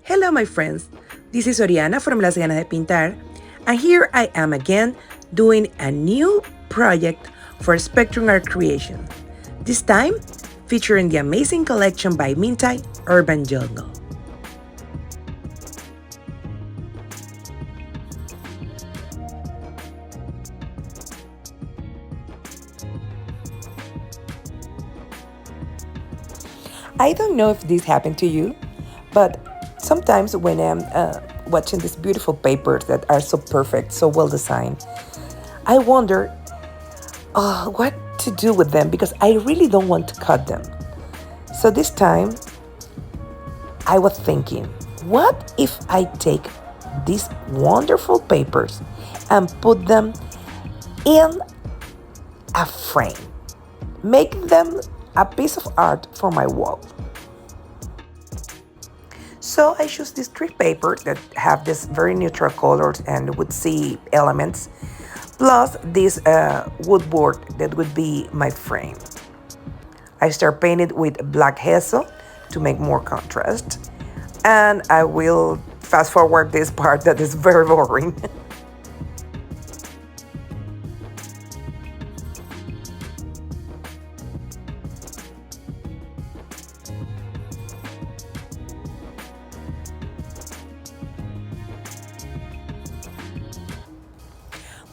Hello, my friends. This is Oriana from Las Ganas de Pintar, and here I am again doing a new project for Spectrum Art Creation. This time, featuring the amazing collection by Mintay, Urban Jungle. I don't know if this happened to you, but sometimes when I'm watching these beautiful papers that are so perfect, so well designed, I wonder what to do with them because I really don't want to cut them. So this time, I was thinking, what if I take these wonderful papers and put them in a frame? Make them a piece of art for my wall. So I choose these three papers that have this very neutral colors and would see elements, plus this wood board that would be my frame. I start painting with black hazel to make more contrast, and I will fast forward this part that is very boring.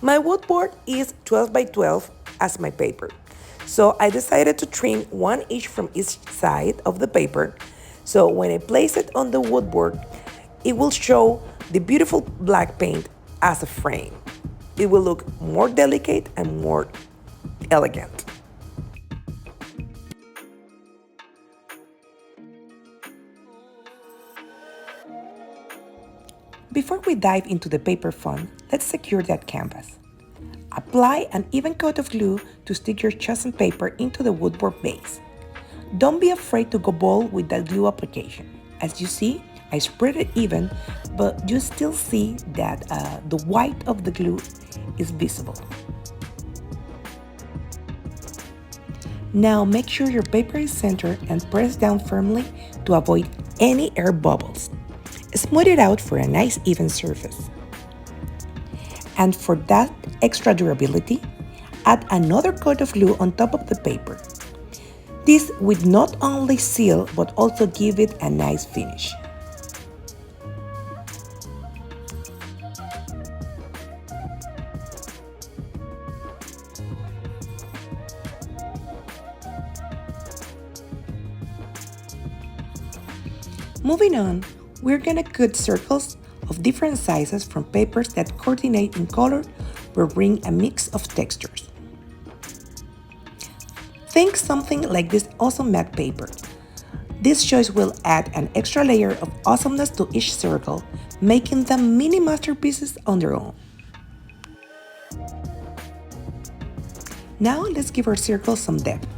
My wood board is 12 by 12 as my paper. So I decided to trim one each from each side of the paper. So when I place it on the wood board, it will show the beautiful black paint as a frame. It will look more delicate and more elegant. Before we dive into the paper fun, let's secure that canvas. Apply an even coat of glue to stick your chosen paper into the woodboard base. Don't be afraid to go bold with that glue application. As you see, I spread it even, but you still see that the white of the glue is visible. Now make sure your paper is centered and press down firmly to avoid any air bubbles. Smooth it out for a nice even surface. And for that extra durability, add another coat of glue on top of the paper. This would not only seal but also give it a nice finish. Moving on, we're gonna cut circles of different sizes from papers that coordinate in color or bring a mix of textures. Think something like this awesome matte paper. This choice will add an extra layer of awesomeness to each circle, making them mini masterpieces on their own. Now let's give our circles some depth.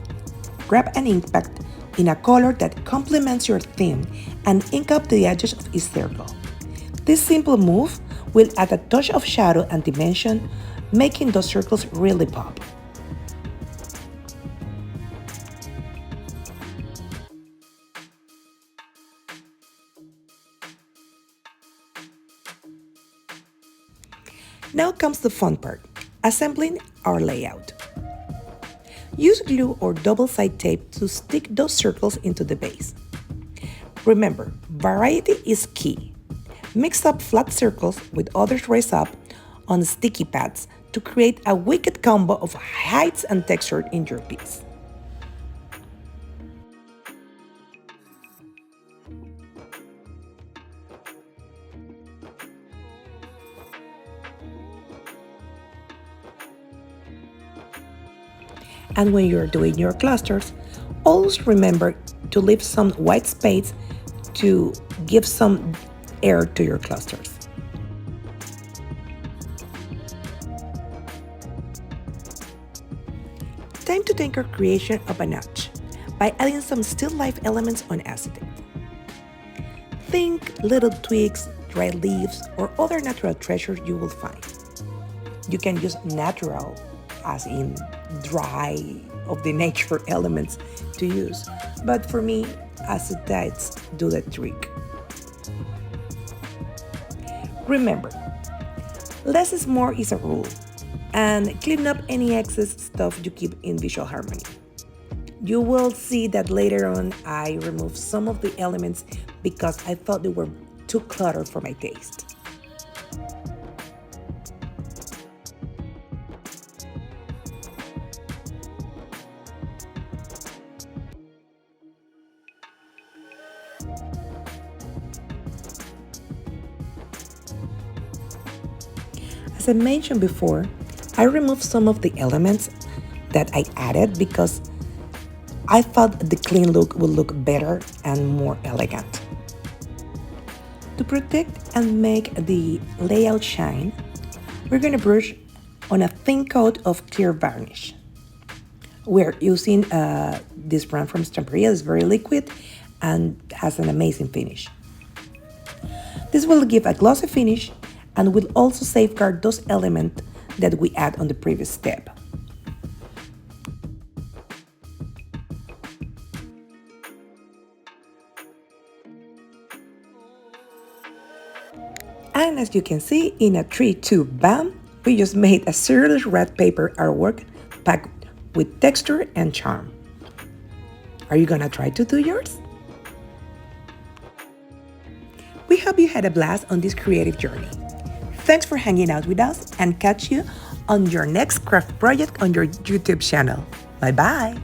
Grab an ink pad in a color that complements your theme and ink up the edges of each circle. This simple move will add a touch of shadow and dimension, making those circles really pop. Now comes the fun part, assembling our layout. Use glue or double-sided tape to stick those circles into the base. Remember, variety is key. Mix up flat circles with others raised up on sticky pads to create a wicked combo of heights and texture in your piece. And when you're doing your clusters, always remember to leave some white space to give some air to your clusters. Time to take our creation up a notch by adding some still life elements on acetate. Think little twigs, dry leaves, or other natural treasures you will find. You can use natural, as in dry of the nature elements to use, but for me, acetates do the trick. Remember, less is more is a rule, and clean up any excess stuff you keep in visual harmony. You will see that later on I removed some of the elements because I thought they were too cluttered for my taste. As I mentioned before, I removed some of the elements that I added because I thought the clean look would look better and more elegant. To protect and make the layout shine, we're going to brush on a thin coat of clear varnish. We're using this brand from Stamperia. It's very liquid and has an amazing finish. This will give a glossy finish and will also safeguard those elements that we add on the previous step. And as you can see, in a 3-2 bam, we just made a serious red paper artwork packed with texture and charm. Are you gonna try to do yours? We hope you had a blast on this creative journey. Thanks for hanging out with us and catch you on your next craft project on your YouTube channel. Bye bye!